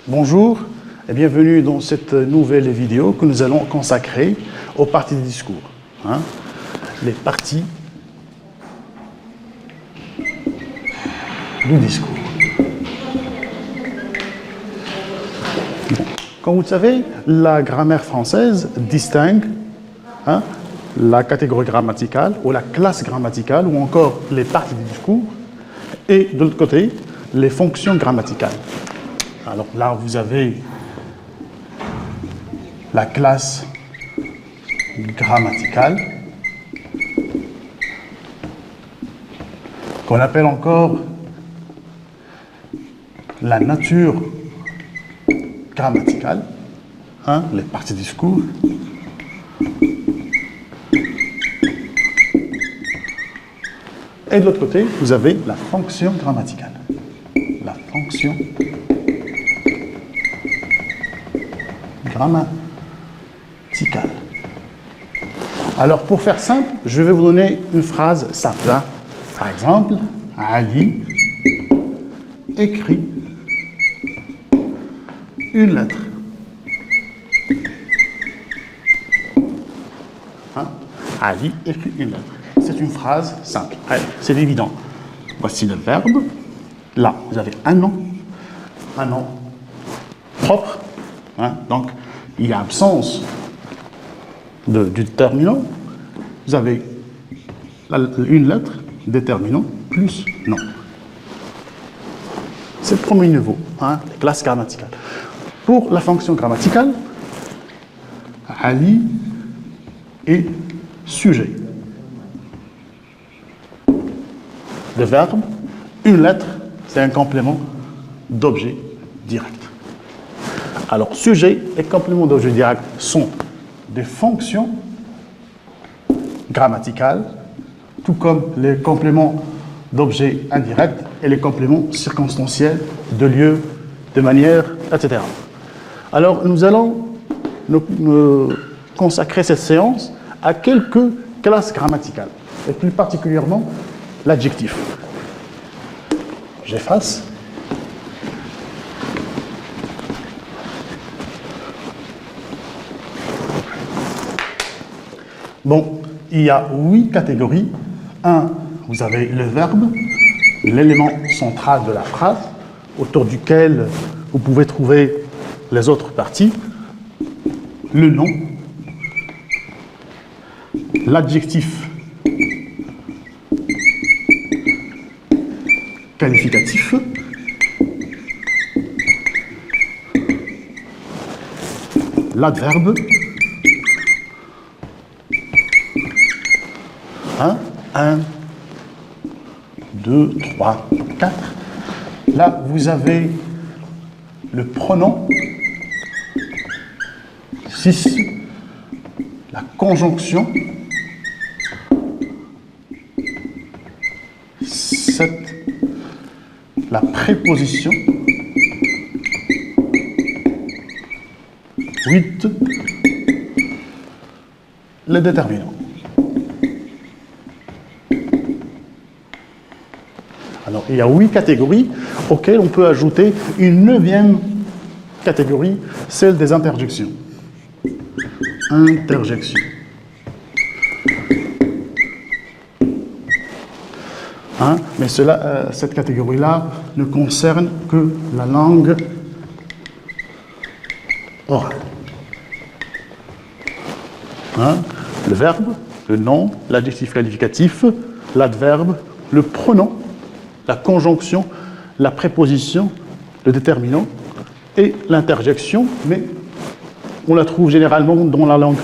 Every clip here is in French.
Bonjour et bienvenue dans cette nouvelle vidéo que nous allons consacrer aux parties du discours. Les parties du discours. Comme vous le savez, la grammaire française distingue la catégorie grammaticale ou la classe grammaticale ou encore les parties du discours et de l'autre côté, les fonctions grammaticales. Alors là, vous avez la classe grammaticale, qu'on appelle encore la nature grammaticale, les parties du discours. Et de l'autre côté, vous avez la fonction grammaticale. La fonction grammaticale. Alors, pour faire simple, je vais vous donner une phrase simple. Par exemple, Ali écrit une lettre. Ali écrit une lettre. C'est une phrase simple. C'est évident. Voici le verbe. Là, vous avez un nom propre. Donc, il y a absence du déterminant. Vous avez une lettre, déterminant, plus nom. C'est le premier niveau, la classe grammaticale. Pour la fonction grammaticale, Ali est sujet. Le verbe, une lettre, c'est un complément d'objet direct. Alors, sujet et complément d'objet direct sont des fonctions grammaticales, tout comme les compléments d'objet indirect et les compléments circonstanciels de lieu, de manière, etc. Alors, nous allons nous consacrer cette séance à quelques classes grammaticales, et plus particulièrement l'adjectif. J'efface. Bon, il y a 8 catégories. 1, vous avez le verbe, l'élément central de la phrase, autour duquel vous pouvez trouver les autres parties. Le nom, l'adjectif qualificatif, l'adverbe, 1, 2, 3, 4. Là, vous avez le pronom, 6, la conjonction, 7, la préposition, 8, le déterminant. Alors, il y a 8 catégories auxquelles on peut ajouter une 9e catégorie, celle des interjections. Interjection. Mais cette catégorie-là ne concerne que la langue orale. Le verbe, le nom, l'adjectif qualificatif, l'adverbe, le pronom, la conjonction, la préposition, le déterminant et l'interjection, mais on la trouve généralement dans la langue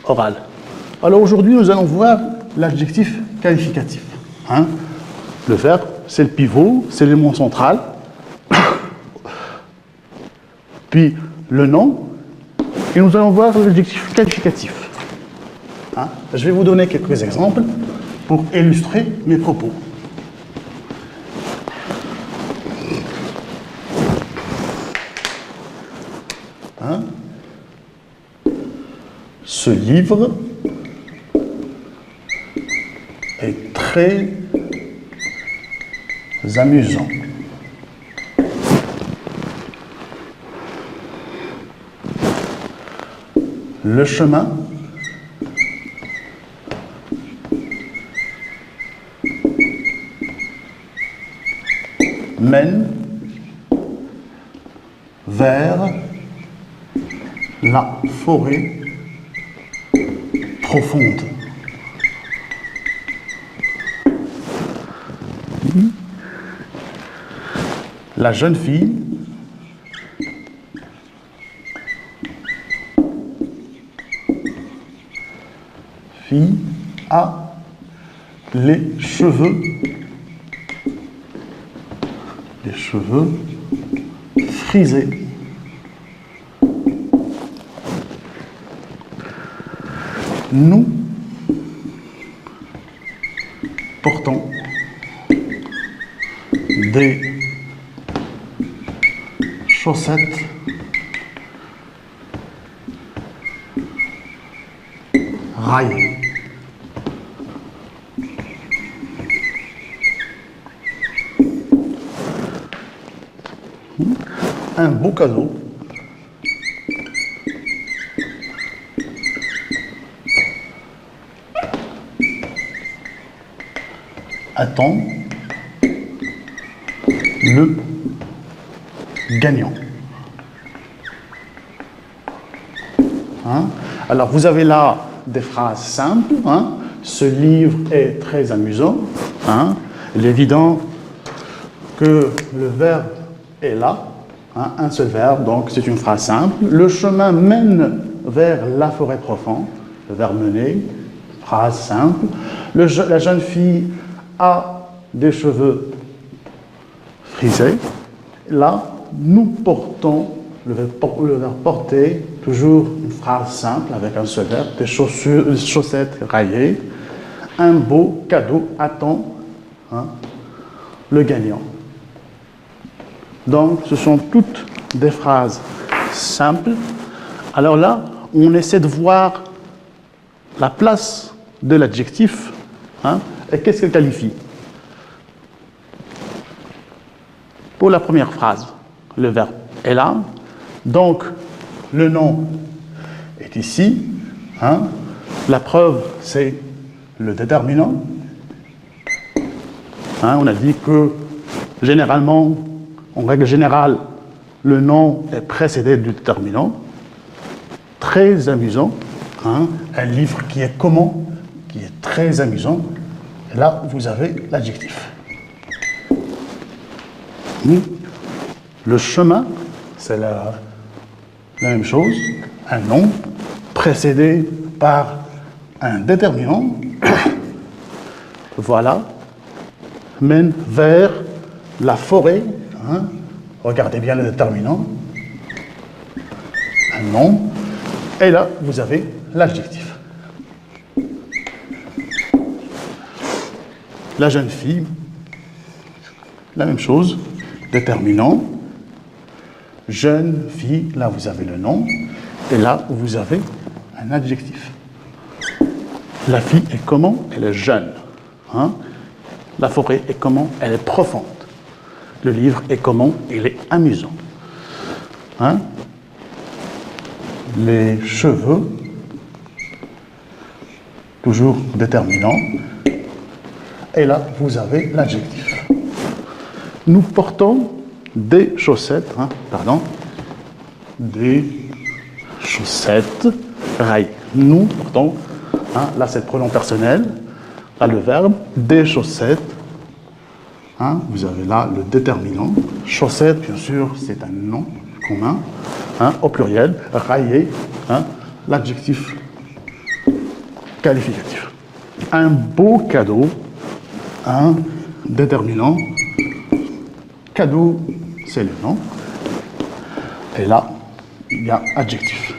orale. Alors aujourd'hui, nous allons voir l'adjectif qualificatif. Le verbe, c'est le pivot, c'est l'élément central. Puis le nom, et nous allons voir l'adjectif qualificatif. Je vais vous donner quelques exemples pour illustrer mes propos. Ce livre est très amusant. Le chemin mène vers la forêt profonde. La jeune fille a les cheveux frisés. Nous portons des chaussettes raillées. Un beau cadeau attend le gagnant. Alors, vous avez là des phrases simples. Ce livre est très amusant. Il est évident que le verbe est là. Un seul verbe, donc c'est une phrase simple. Le chemin mène vers la forêt profonde. Le verbe mener, phrase simple. La jeune fille a des cheveux frisés. Là, nous portons le verbe porter, toujours une phrase simple avec un seul verbe, des chaussettes raillées. Un beau cadeau attend le gagnant. Donc, ce sont toutes des phrases simples. Alors là, on essaie de voir la place de l'adjectif et qu'est-ce qu'elle qualifie. Pour la première phrase, le verbe est là. Donc, le nom est ici. La preuve, c'est le déterminant. On a dit que, généralement, en règle générale, le nom est précédé du déterminant. Très amusant. Un livre qui est commun, qui est très amusant. Et là, vous avez l'adjectif. Le chemin, c'est la même chose. Un nom précédé par un déterminant. Voilà. Mène vers la forêt. Regardez bien le déterminant. Un nom. Et là, vous avez l'adjectif. La jeune fille, la même chose. Déterminant. Jeune fille, là vous avez le nom. Et là, vous avez un adjectif. La fille est comment? Elle est jeune. La forêt est comment? Elle est profonde. Le livre est comment? Il est amusant. Les cheveux, toujours déterminant. Et là, vous avez l'adjectif. Nous portons des chaussettes, des chaussettes raillées. Nous portons, là c'est le pronom personnel, là le verbe, des chaussettes. Vous avez là le déterminant. Chaussettes, bien sûr, c'est un nom commun, au pluriel. Raillé, l'adjectif qualificatif. Un beau cadeau, déterminant. Cadeau, c'est le nom. Et là, il y a adjectif.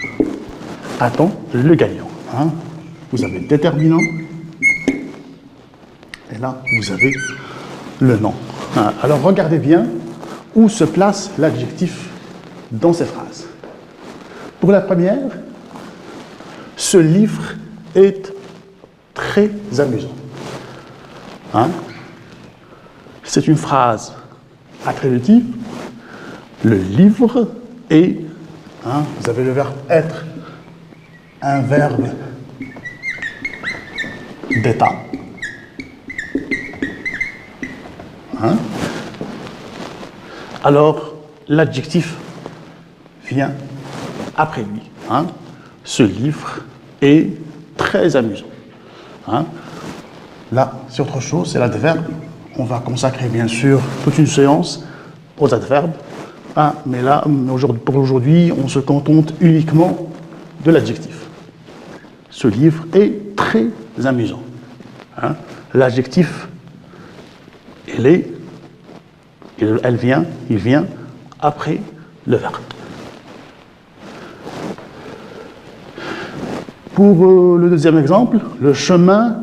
Attends, le gagnant. Vous avez déterminant. Et là, vous avez le nom. Alors, regardez bien où se place l'adjectif dans ces phrases. Pour la première, ce livre est très amusant. C'est une phrase attributive. Le livre est, vous avez le verbe être un verbe d'état. Hein? Alors, l'adjectif vient après lui. Hein? Ce livre est très amusant. Hein? Là, c'est autre chose, c'est l'adverbe. On va consacrer bien sûr toute une séance aux adverbes. Ah, mais là, pour aujourd'hui, on se contente uniquement de l'adjectif. Ce livre est très amusant. Hein? L'adjectif, il vient après le verbe. Pour le deuxième exemple, le chemin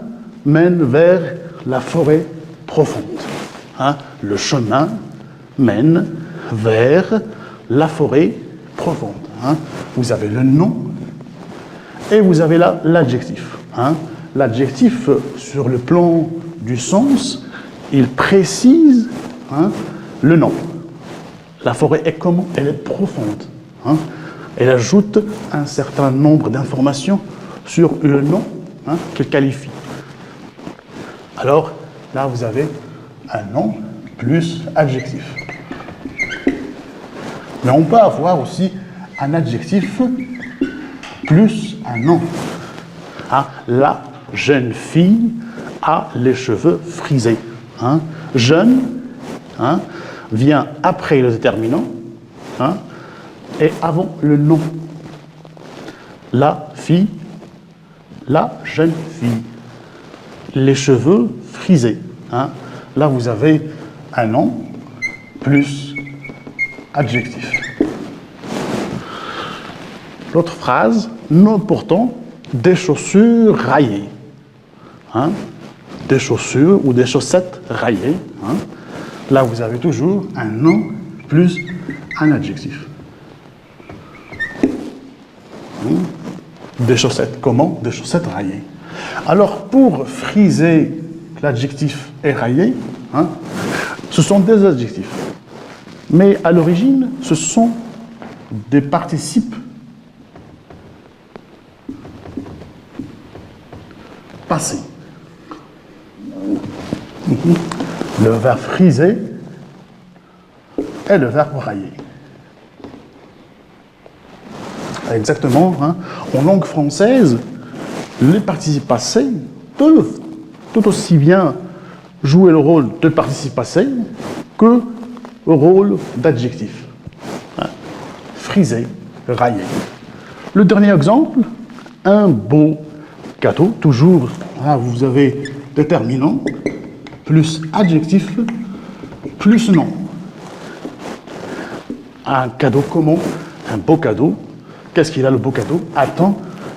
mène vers la forêt profonde. Hein? Le chemin mène vers la forêt profonde. Hein? Vous avez le nom et vous avez là l'adjectif. Hein? L'adjectif, sur le plan du sens, il précise le nom. La forêt est comment? Elle est profonde. Hein? Elle ajoute un certain nombre d'informations sur le nom qu'elle qualifie. Alors, là, vous avez un nom plus adjectif. Mais on peut avoir aussi un adjectif plus un nom. Hein? La jeune fille a les cheveux frisés. Hein? Jeune vient après le déterminant et avant le nom. La fille, la jeune fille. Les cheveux frisés. Hein? Là, vous avez un nom plus adjectif. L'autre phrase, nous portons des chaussures raillées. Hein? Des chaussures ou des chaussettes raillées. Hein? Là, vous avez toujours un nom plus un adjectif. Des chaussettes. Comment? Des chaussettes raillées. Alors, pour friser l'adjectif est raillé, ce sont des adjectifs. Mais à l'origine, ce sont des participes passés. Le verbe friser est le verbe railler. Exactement. En langue française, les participes passés peuvent tout aussi bien jouer le rôle de participe passé que le rôle d'adjectif. Friser, railler. Le dernier exemple, un beau cadeau. Toujours, vous avez déterminant plus adjectif plus nom. Un cadeau comment? Un beau cadeau. Qu'est-ce qu'il a, le beau cadeau?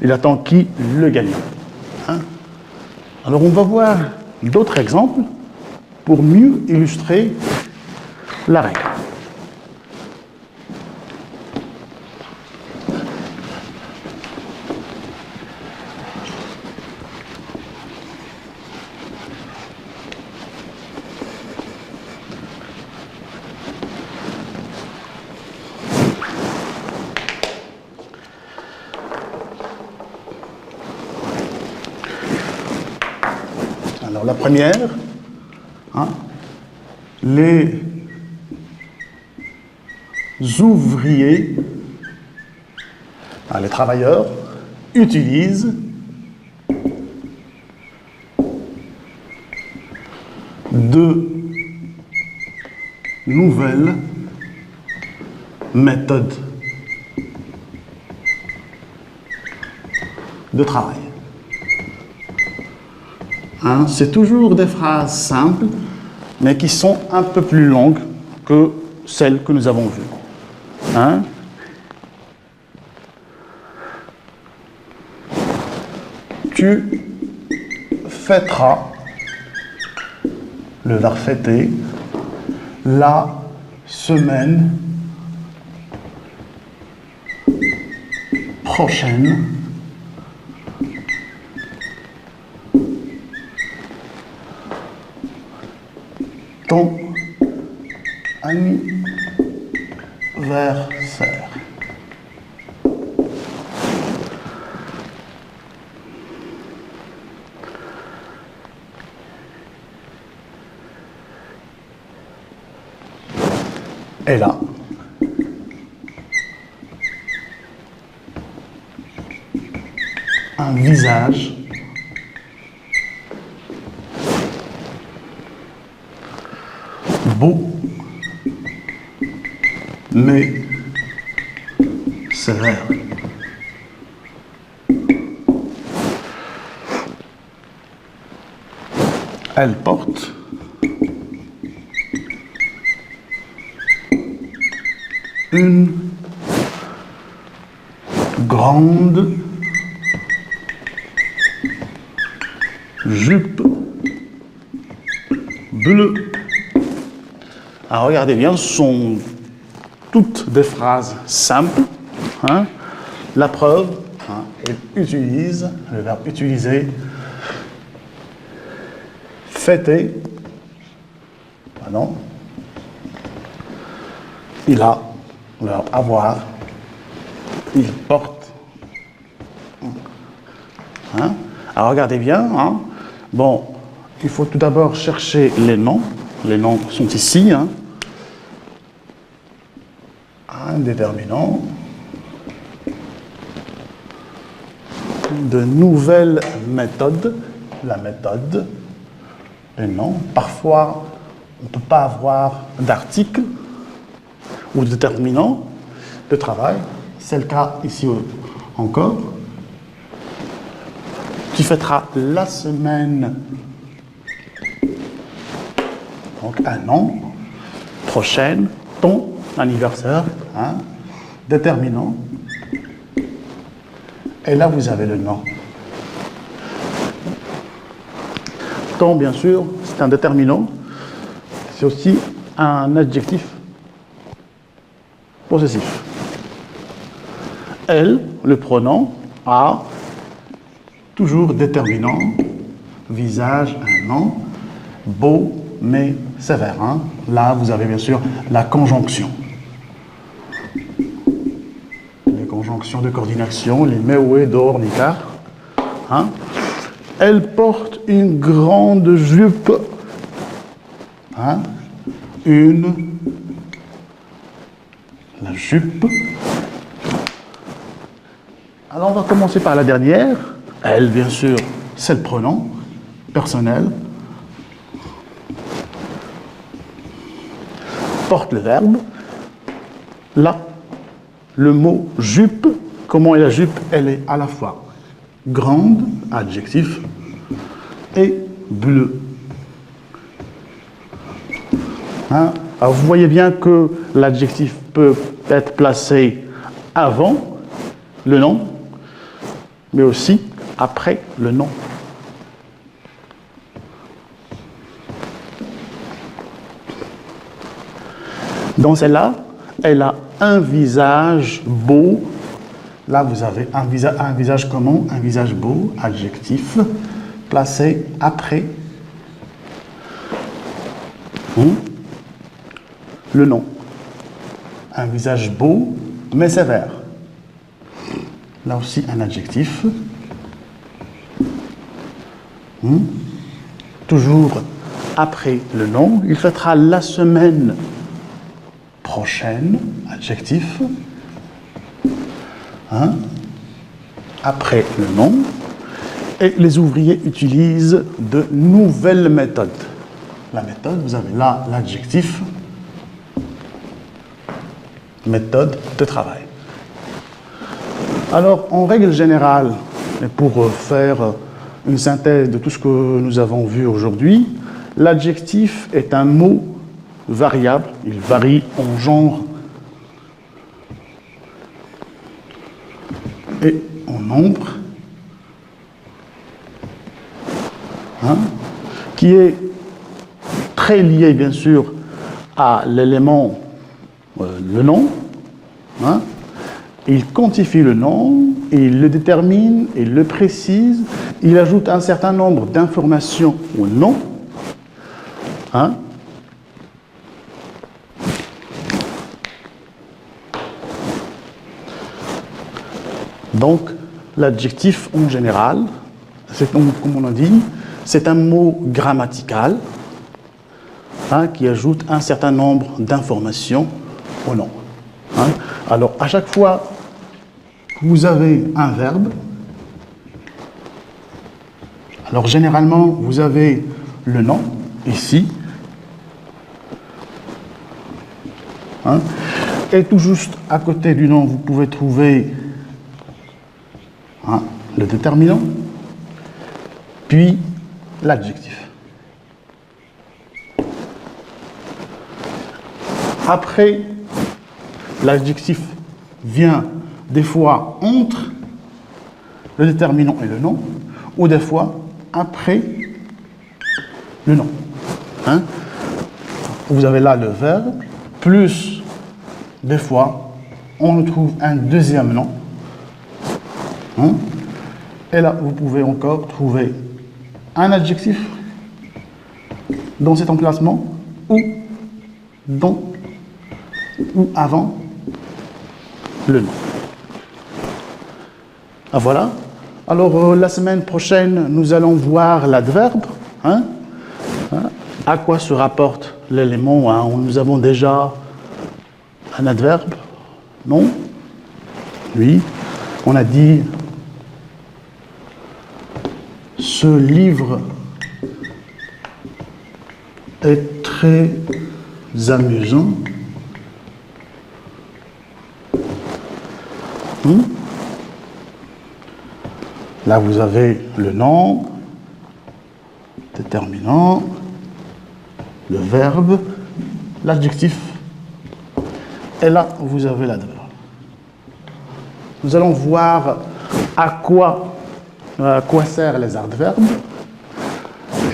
Il attend qui? Le gagnant. Alors on va voir d'autres exemples pour mieux illustrer la règle. Alors la première, les ouvriers, les travailleurs, utilisent de nouvelles méthodes de travail. C'est toujours des phrases simples, mais qui sont un peu plus longues que celles que nous avons vues. Tu fêteras, le verbe fêter, la semaine prochaine ton anniversaire. elle a un visage beau, mais sévère. Elle porte une grande jupe bleue. Alors regardez bien, ce sont toutes des phrases simples. Hein. La preuve, hein, elle utilise le verbe utiliser, fêter, pardon, il a le verbe avoir, il porte. Hein. Alors regardez bien, hein. Bon, il faut tout d'abord chercher les noms. Les noms sont ici. Hein. Un déterminant. De nouvelles méthodes. La méthode. Les noms. Parfois, on ne peut pas avoir d'article ou de déterminant de travail. C'est le cas ici encore. Tu fêteras la semaine. Donc un nom, prochaine, ton anniversaire, hein, déterminant. Et là, vous avez le nom. Ton, bien sûr, c'est un déterminant. C'est aussi un adjectif possessif. Elle, le pronom, a toujours déterminant, visage, un nom, beau, mais sévère. Hein. Là, vous avez bien sûr la conjonction. Les conjonctions de coordination, les meoué, dor, nicar. Hein. Elle porte une grande jupe. Hein. La jupe. Alors, on va commencer par la dernière. Elle, bien sûr, c'est le pronom personnel. Porte le verbe. Là, le mot jupe, comment est la jupe? Elle est à la fois grande, adjectif, et bleue. Hein? Alors vous voyez bien que l'adjectif peut être placé avant le nom, mais aussi après le nom. Dans celle-là, elle a un visage beau. Là, vous avez un visage comment? Un visage beau, adjectif, placé après le nom. Un visage beau, mais sévère. Là aussi, un adjectif. Toujours après le nom. Il fêtera la semaine prochaine, adjectif. Hein? Après le nom. Et les ouvriers utilisent de nouvelles méthodes. La méthode, vous avez là l'adjectif, méthode de travail. Alors, en règle générale, et pour faire une synthèse de tout ce que nous avons vu aujourd'hui, l'adjectif est un mot variable, il varie en genre et en nombre, hein, qui est très lié bien sûr à l'élément, le nom. Hein. Il quantifie le nom, il le détermine, il le précise, il ajoute un certain nombre d'informations au nom. Hein. Donc, l'adjectif en général, comme on a dit, c'est un mot grammatical, hein, qui ajoute un certain nombre d'informations au nom. Hein? Alors, à chaque fois que vous avez un verbe, alors généralement, vous avez le nom, ici, hein? Et tout juste à côté du nom, vous pouvez trouver hein, le déterminant, puis l'adjectif. Après, l'adjectif vient des fois entre le déterminant et le nom, ou des fois après le nom. Hein? Vous avez là le verbe, plus des fois on trouve un deuxième nom. Hein? Et là, vous pouvez encore trouver un adjectif dans cet emplacement ou avant le nom. Ah, voilà. Alors, la semaine prochaine, nous allons voir l'adverbe. Hein? À quoi se rapporte l'élément hein? Nous avons déjà un adverbe. Non? Oui. On a dit ce livre est très amusant. Là, vous avez le nom, déterminant, le verbe, l'adjectif, et là, vous avez l'adverbe. Nous allons voir à quoi servent les adverbes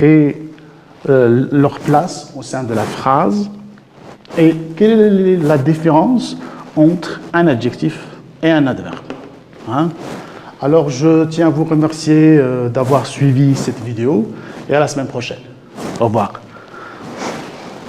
et leur place au sein de la phrase et quelle est la différence entre un adjectif et un adverbe. Hein? Alors, je tiens à vous remercier d'avoir suivi cette vidéo et à la semaine prochaine. Au revoir.